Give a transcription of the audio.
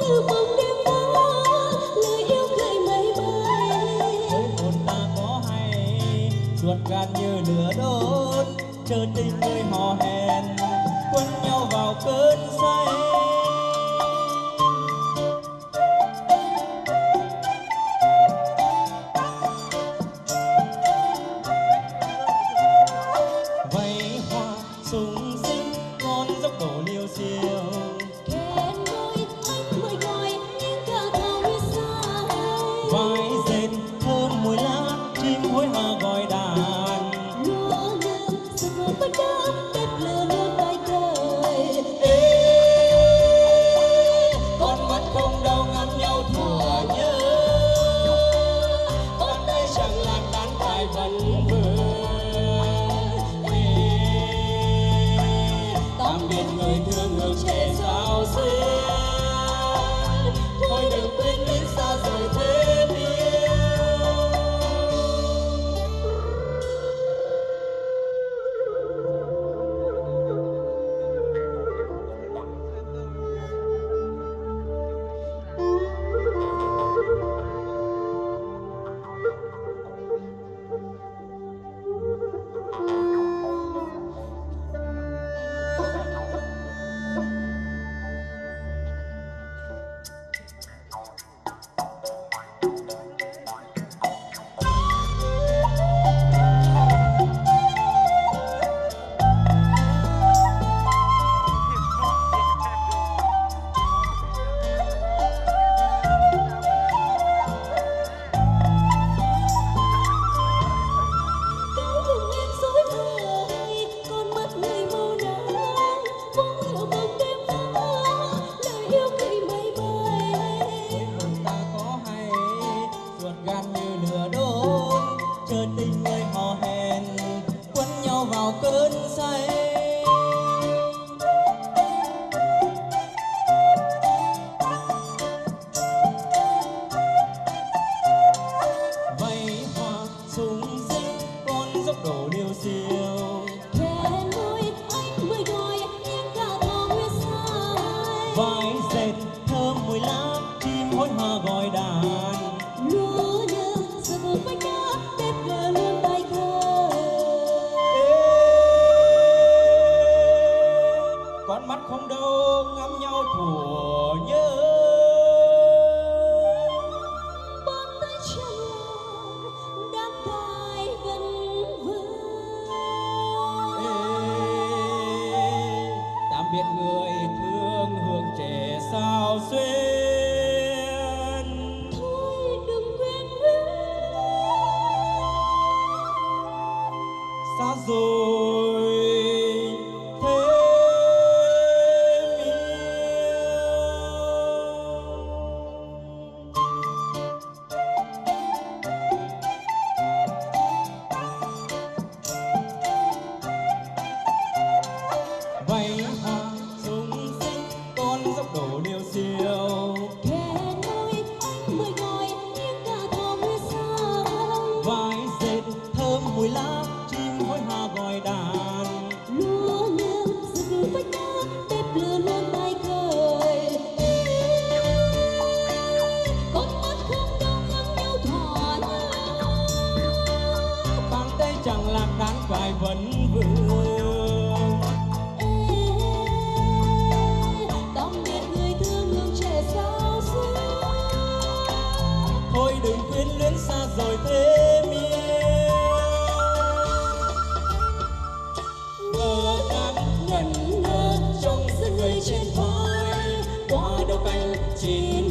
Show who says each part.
Speaker 1: như bóng đêm đó lời yêu cười mây bay.
Speaker 2: Với hồn ta có hay ruột gan như lửa đốt, chờ tình người hò hẹn quấn nhau vào cơn say. Vây hoa súng xinh con dốc đổ liêu xiêu,
Speaker 1: Kèn môi anh mời gọi nhưng cả thao biết sai.
Speaker 2: vai dệt thơm mùi lá chim hối hả gọi đàn.
Speaker 1: Lúa nương sự vô bất đắc bếp lửa luôn tay cười.
Speaker 2: Con mắt không đâu ngắm nhau thuở nhớ, con đây chẳng lạc đàn cài vẫn vương. Tạm biệt người thương hương trẻ sao xưa, thôi đừng quên đến xa rồi thêm yêu. Chờ tình người hò hẹn quấn nhau vào cơn say. Vây hoa súng xinh con dốc đổ liêu xiêu,
Speaker 1: Kèn môi anh mời gọi nhưng cả thao biết sai.
Speaker 2: vai dệt thơm mùi lá chim hối hả gọi đàn.
Speaker 1: Lúa nương sự vô bất đắc bếp lửa luôn tay cười.
Speaker 2: Con mắt không đâu ngắm nhau thuở nhớ,
Speaker 1: Bàn tay trong lòng đang cài vẫn vương.
Speaker 2: tạm biệt người thương hương trẻ sao xuyên.
Speaker 1: Thôi đừng quên luyến.
Speaker 2: Xa rồi thêm yêu. Vây hoa súng xinh con dốc đổ liêu xiêu,
Speaker 1: Kèn môi anh mời gọi nhưng cả thao biết sai.
Speaker 2: vai dệt thơm mùi lá chim hối hả gọi đàn.
Speaker 1: Lúa nương sự vô bất đắc bếp lửa luôn tay cười. Con mắt không đâu ngắm nhau thỏa nhớ.
Speaker 2: Bàn tay chẳng lạc đàn cài vẫn vương.
Speaker 1: Tạm biệt người thương hương trẻ sao xưa.
Speaker 2: Thôi đừng quyến luyến xa rồi thêm yêu. Ngơ ngác ngẩn ngơ trong giấc người trên vai, qua đầu cánh chim